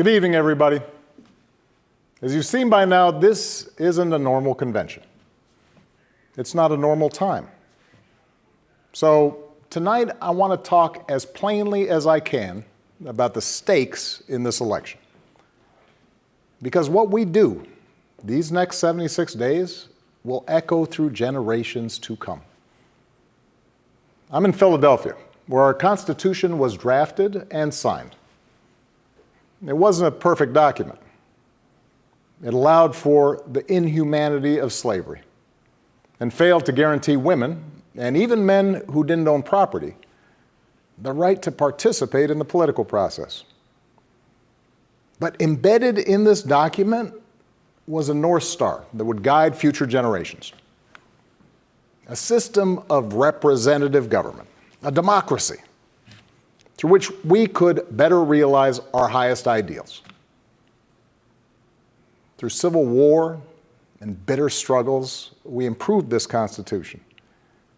Good evening, everybody. As you've seen by now, this isn't a normal convention. It's not a normal time. So tonight, I want to talk as plainly as I can about the stakes in this election. Because what we do these next 76 days will echo through generations to come. I'm in Philadelphia, where our Constitution was drafted and signed. It wasn't a perfect document. It allowed for the inhumanity of slavery and failed to guarantee women, and even men who didn't own property, the right to participate in the political process. But embedded in this document was a North Star that would guide future generations. A system of representative government, a democracy, through which we could better realize our highest ideals. Through civil war and bitter struggles, we improved this Constitution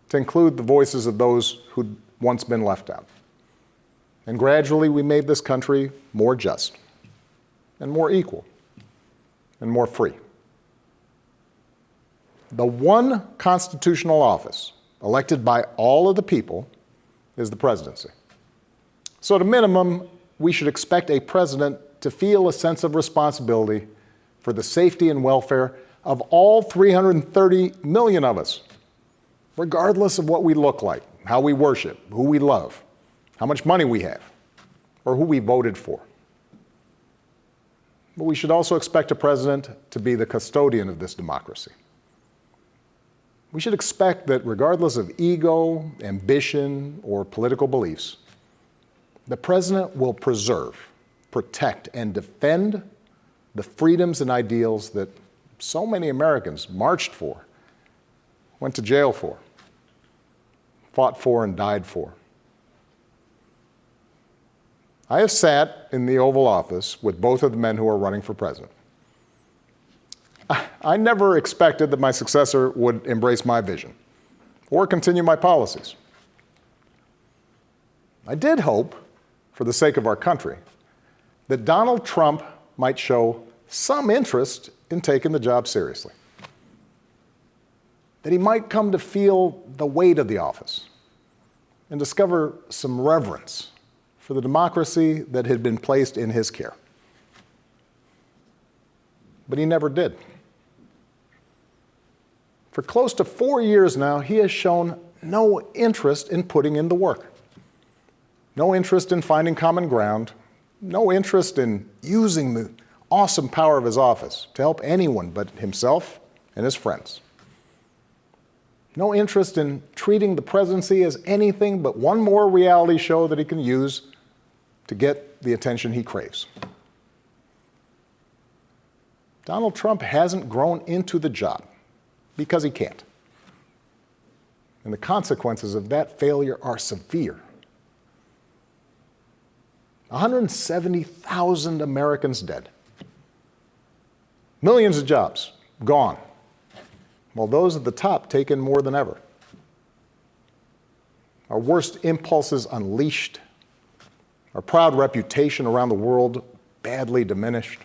to include the voices of those who'd once been left out. And gradually, we made this country more just and more equal and more free. The one constitutional office elected by all of the people is the presidency. So at a minimum, we should expect a president to feel a sense of responsibility for the safety and welfare of all 330 million of us, regardless of what we look like, how we worship, who we love, how much money we have, or who we voted for. But we should also expect a president to be the custodian of this democracy. We should expect that regardless of ego, ambition, or political beliefs, the president will preserve, protect, and defend the freedoms and ideals that so many Americans marched for, went to jail for, fought for, and died for. I have sat in the Oval Office with both of the men who are running for president. I never expected that my successor would embrace my vision or continue my policies. I did hope, for the sake of our country, that Donald Trump might show some interest in taking the job seriously. That he might come to feel the weight of the office and discover some reverence for the democracy that had been placed in his care. But he never did. For close to 4 years now, he has shown no interest in putting in the work. No interest in finding common ground, no interest in using the awesome power of his office to help anyone but himself and his friends. No interest in treating the presidency as anything but one more reality show that he can use to get the attention he craves. Donald Trump hasn't grown into the job because he can't. And the consequences of that failure are severe. 170,000 Americans dead. Millions of jobs gone, while those at the top taken more than ever. Our worst impulses unleashed, our proud reputation around the world badly diminished,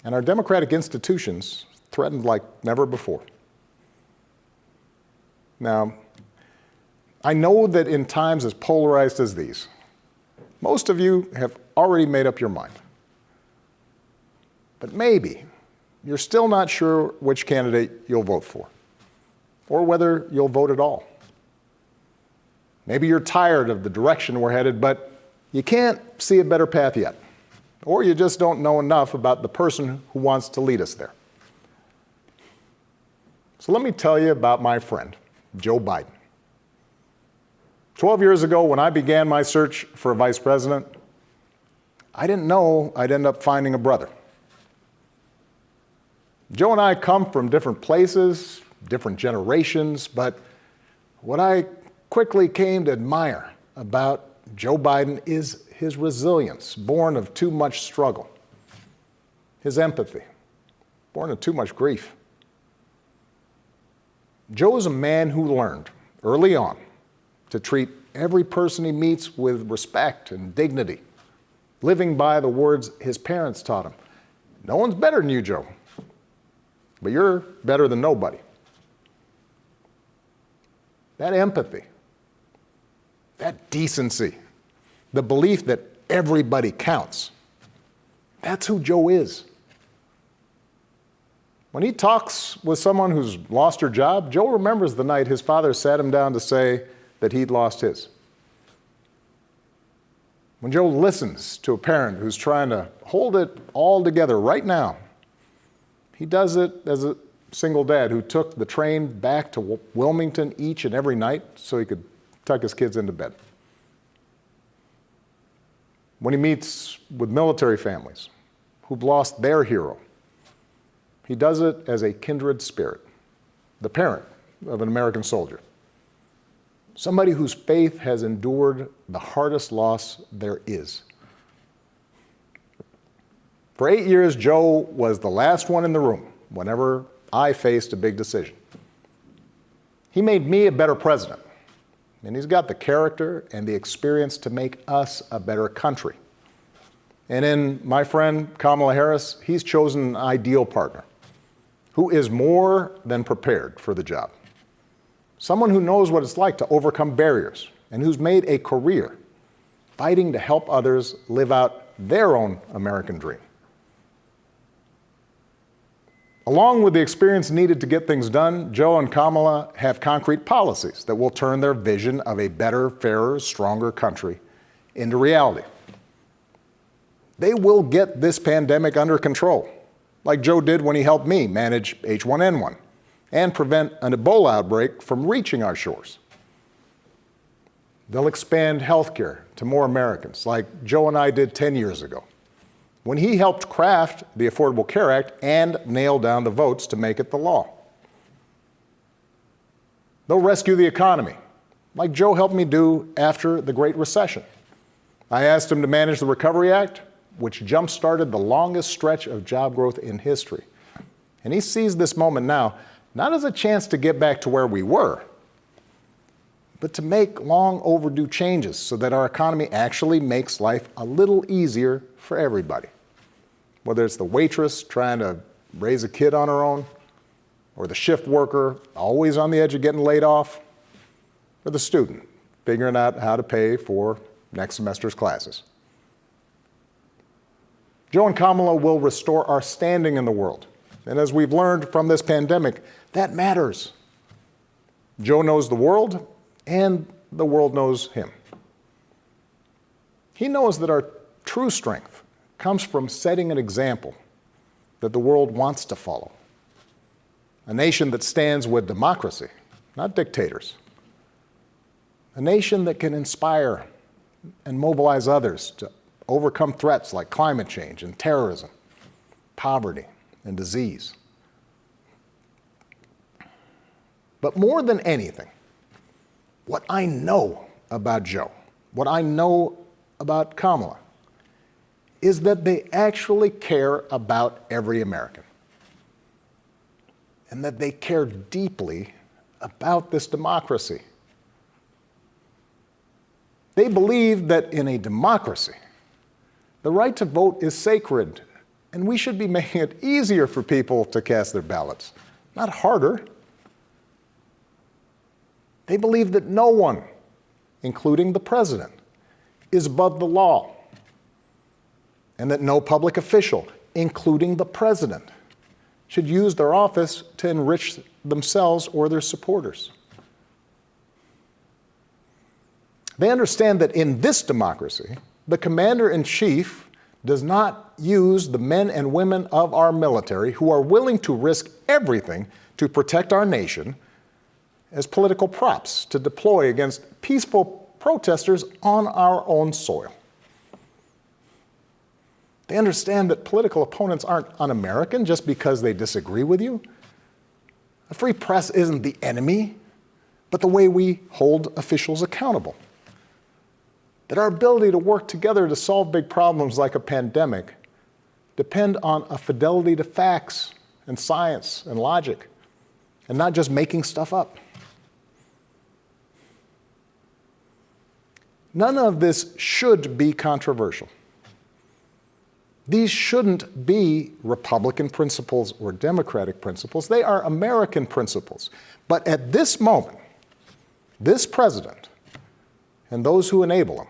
and our democratic institutions threatened like never before. Now, I know that in times as polarized as these, most of you have already made up your mind. But maybe you're still not sure which candidate you'll vote for, or whether you'll vote at all. Maybe you're tired of the direction we're headed, but you can't see a better path yet, or you just don't know enough about the person who wants to lead us there. So let me tell you about my friend, Joe Biden. 12 years ago, when I began my search for a vice president, I didn't know I'd end up finding a brother. Joe and I come from different places, different generations, but what I quickly came to admire about Joe Biden is his resilience, born of too much struggle, his empathy, born of too much grief. Joe is a man who learned early on to treat every person he meets with respect and dignity, living by the words his parents taught him. No one's better than you, Joe, but you're better than nobody. That empathy, that decency, the belief that everybody counts, that's who Joe is. When he talks with someone who's lost her job, Joe remembers the night his father sat him down to say that he'd lost his. When Joe listens to a parent who's trying to hold it all together right now, he does it as a single dad who took the train back to Wilmington each and every night so he could tuck his kids into bed. When he meets with military families who've lost their hero, he does it as a kindred spirit, the parent of an American soldier, somebody whose faith has endured the hardest loss there is. For 8 years, Joe was the last one in the room whenever I faced a big decision. He made me a better president, and he's got the character and the experience to make us a better country. And in my friend Kamala Harris, he's chosen an ideal partner who is more than prepared for the job. Someone who knows what it's like to overcome barriers and who's made a career fighting to help others live out their own American dream. Along with the experience needed to get things done, Joe and Kamala have concrete policies that will turn their vision of a better, fairer, stronger country into reality. They will get this pandemic under control, like Joe did when he helped me manage H1N1 and prevent an Ebola outbreak from reaching our shores. They'll expand health care to more Americans, like Joe and I did 10 years ago, when he helped craft the Affordable Care Act and nail down the votes to make it the law. They'll rescue the economy, like Joe helped me do after the Great Recession. I asked him to manage the Recovery Act, which jump-started the longest stretch of job growth in history. And he sees this moment now not as a chance to get back to where we were, but to make long overdue changes so that our economy actually makes life a little easier for everybody. Whether it's the waitress trying to raise a kid on her own, or the shift worker always on the edge of getting laid off, or the student figuring out how to pay for next semester's classes. Joe and Kamala will restore our standing in the world. And as we've learned from this pandemic, that matters. Joe knows the world, and the world knows him. He knows that our true strength comes from setting an example that the world wants to follow. A nation that stands with democracy, not dictators. A nation that can inspire and mobilize others to overcome threats like climate change and terrorism, poverty and disease. But more than anything, what I know about Joe, what I know about Kamala, is that they actually care about every American, and that they care deeply about this democracy. They believe that in a democracy, the right to vote is sacred, and we should be making it easier for people to cast their ballots, not harder. They believe that no one, including the president, is above the law, and that no public official, including the president, should use their office to enrich themselves or their supporters. They understand that in this democracy, the commander-in-chief does not use the men and women of our military who are willing to risk everything to protect our nation as political props to deploy against peaceful protesters on our own soil. They understand that political opponents aren't un-American just because they disagree with you. A free press isn't the enemy, but the way we hold officials accountable. That our ability to work together to solve big problems like a pandemic depend on a fidelity to facts and science and logic, and not just making stuff up. None of this should be controversial. These shouldn't be Republican principles or Democratic principles. They are American principles. But at this moment, this president and those who enable him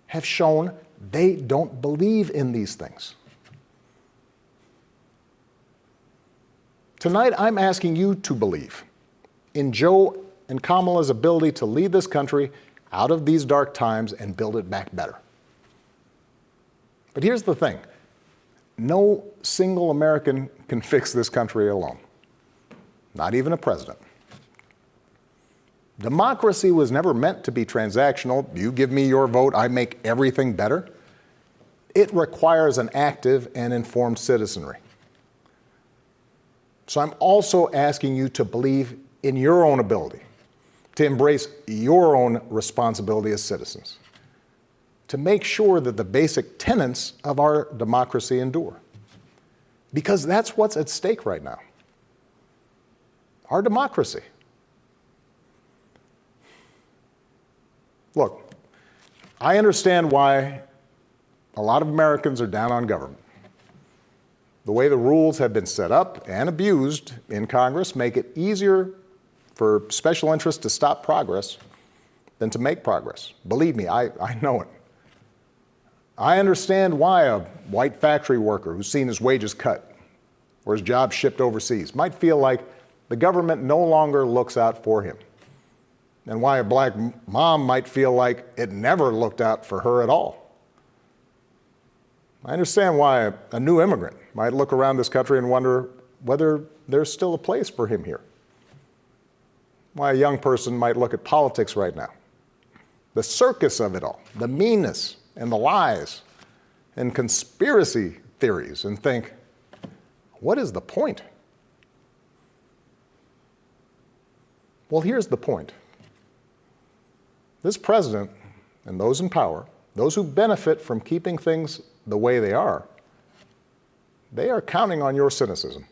have shown they don't believe in these things. Tonight, I'm asking you to believe in Joe and Kamala's ability to lead this country out of these dark times and build it back better. But here's the thing. No single American can fix this country alone, not even a president. Democracy was never meant to be transactional. You give me your vote, I make everything better. It requires an active and informed citizenry. So I'm also asking you to believe in your own ability, to embrace your own responsibility as citizens, to make sure that the basic tenets of our democracy endure. Because that's what's at stake right now. Our democracy. Look, I understand why a lot of Americans are down on government. The way the rules have been set up and abused in Congress make it easier for special interests to stop progress than to make progress. Believe me, I know it. I understand why a white factory worker who's seen his wages cut or his job shipped overseas might feel like the government no longer looks out for him, and why a black mom might feel like it never looked out for her at all. I understand why a new immigrant might look around this country and wonder whether there's still a place for him here. Why a young person might look at politics right now, the circus of it all, the meanness and the lies and conspiracy theories, and think, what is the point? Well, here's the point. This president and those in power, those who benefit from keeping things the way they are counting on your cynicism.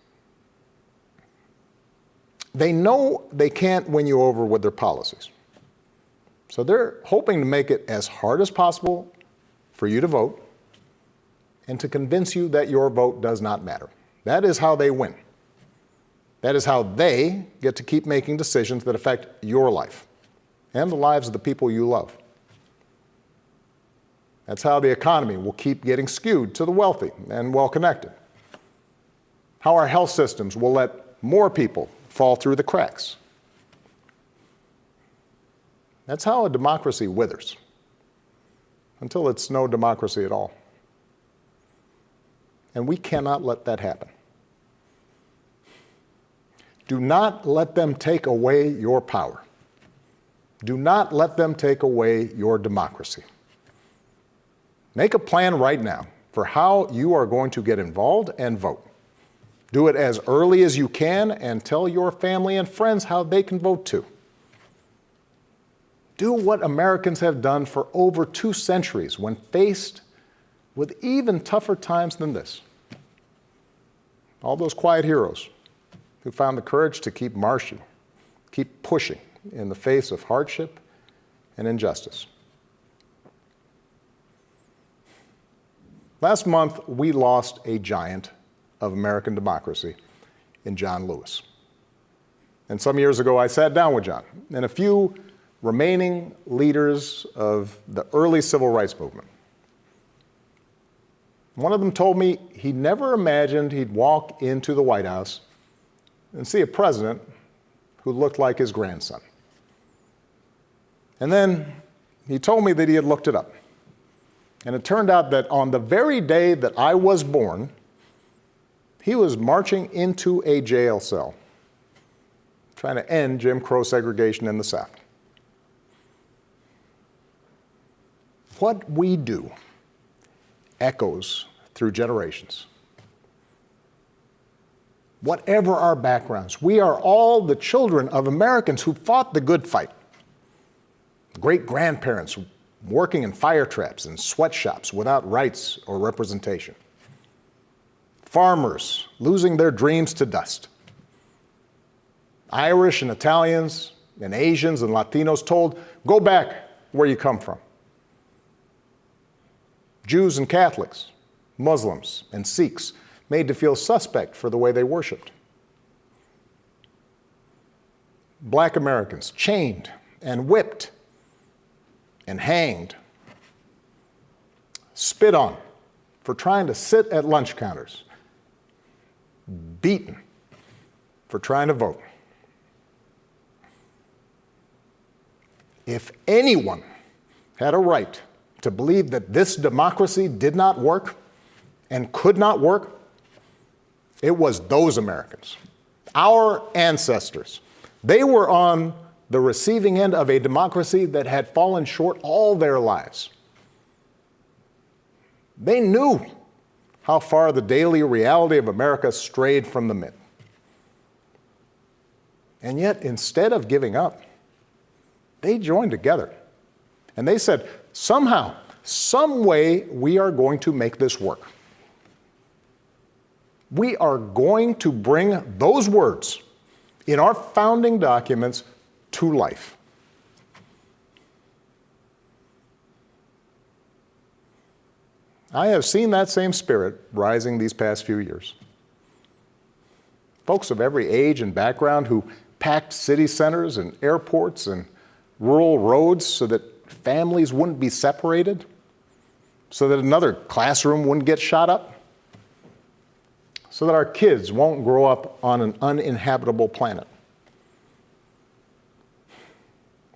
They know they can't win you over with their policies. So they're hoping to make it as hard as possible for you to vote and to convince you that your vote does not matter. That is how they win. That is how they get to keep making decisions that affect your life and the lives of the people you love. That's how the economy will keep getting skewed to the wealthy and well-connected. How our health systems will let more people fall through the cracks. That's how a democracy withers, until it's no democracy at all. And we cannot let that happen. Do not let them take away your power. Do not let them take away your democracy. Make a plan right now for how you are going to get involved and vote. Do it as early as you can and tell your family and friends how they can vote too. Do what Americans have done for over 2 centuries when faced with even tougher times than this. All those quiet heroes who found the courage to keep marching, keep pushing in the face of hardship and injustice. Last month, we lost a giant of American democracy in John Lewis. And some years ago, I sat down with John and a few remaining leaders of the early civil rights movement. One of them told me he never imagined he'd walk into the White House and see a president who looked like his grandson. And then he told me that he had looked it up. And it turned out that on the very day that I was born, he was marching into a jail cell, trying to end Jim Crow segregation in the South. What we do echoes through generations. Whatever our backgrounds, we are all the children of Americans who fought the good fight. Great-grandparents working in fire traps and sweatshops without rights or representation. Farmers losing their dreams to dust. Irish and Italians and Asians and Latinos told, go back where you come from. Jews and Catholics Muslims, and Sikhs made to feel suspect for the way they worshiped. Black Americans chained and whipped and hanged, spit on for trying to sit at lunch counters, beaten for trying to vote. If anyone had a right to believe that this democracy did not work and could not work, it was those Americans, our ancestors. They were on the receiving end of a democracy that had fallen short all their lives. They knew how far the daily reality of America strayed from the myth. And yet, instead of giving up, they joined together. And they said, somehow, some way, we are going to make this work. We are going to bring those words in our founding documents to life. I have seen that same spirit rising these past few years. Folks of every age and background who packed city centers and airports and rural roads so that families wouldn't be separated, so that another classroom wouldn't get shot up, so that our kids won't grow up on an uninhabitable planet.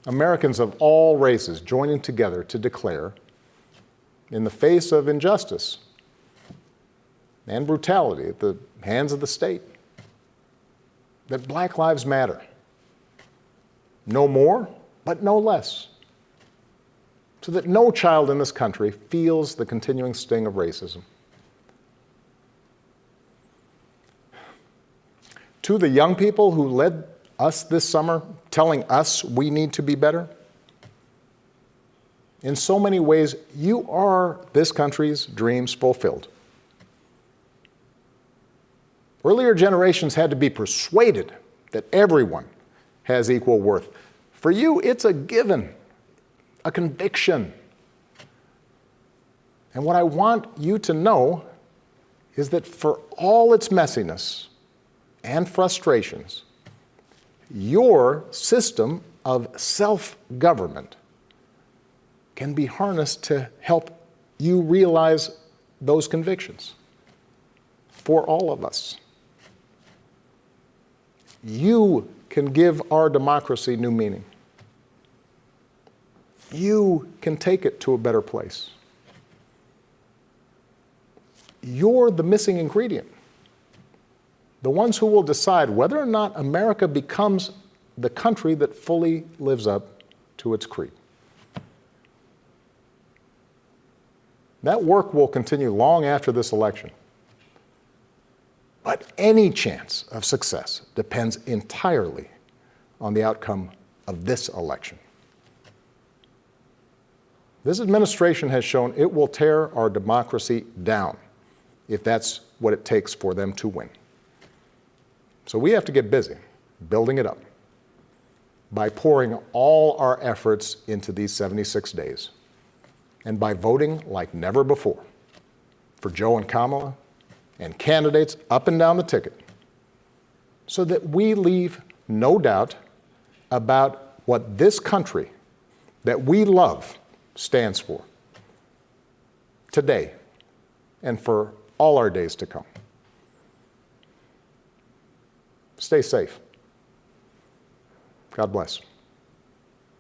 Americans of all races joining together to declare, in the face of injustice and brutality at the hands of the state, that Black lives matter. No more, but no less. So that no child in this country feels the continuing sting of racism. To the young people who led us this summer, telling us we need to be better, in so many ways, you are this country's dreams fulfilled. Earlier generations had to be persuaded that everyone has equal worth. For you, it's a given, a conviction. And what I want you to know is that for all its messiness and frustrations, your system of self-government can be harnessed to help you realize those convictions for all of us. You can give our democracy new meaning. You can take it to a better place. You're the missing ingredient. The ones who will decide whether or not America becomes the country that fully lives up to its creed. That work will continue long after this election. But any chance of success depends entirely on the outcome of this election. This administration has shown it will tear our democracy down if that's what it takes for them to win. So we have to get busy building it up by pouring all our efforts into these 76 days and by voting like never before for Joe and Kamala and candidates up and down the ticket so that we leave no doubt about what this country that we love stands for today and for all our days to come. Stay safe. God bless.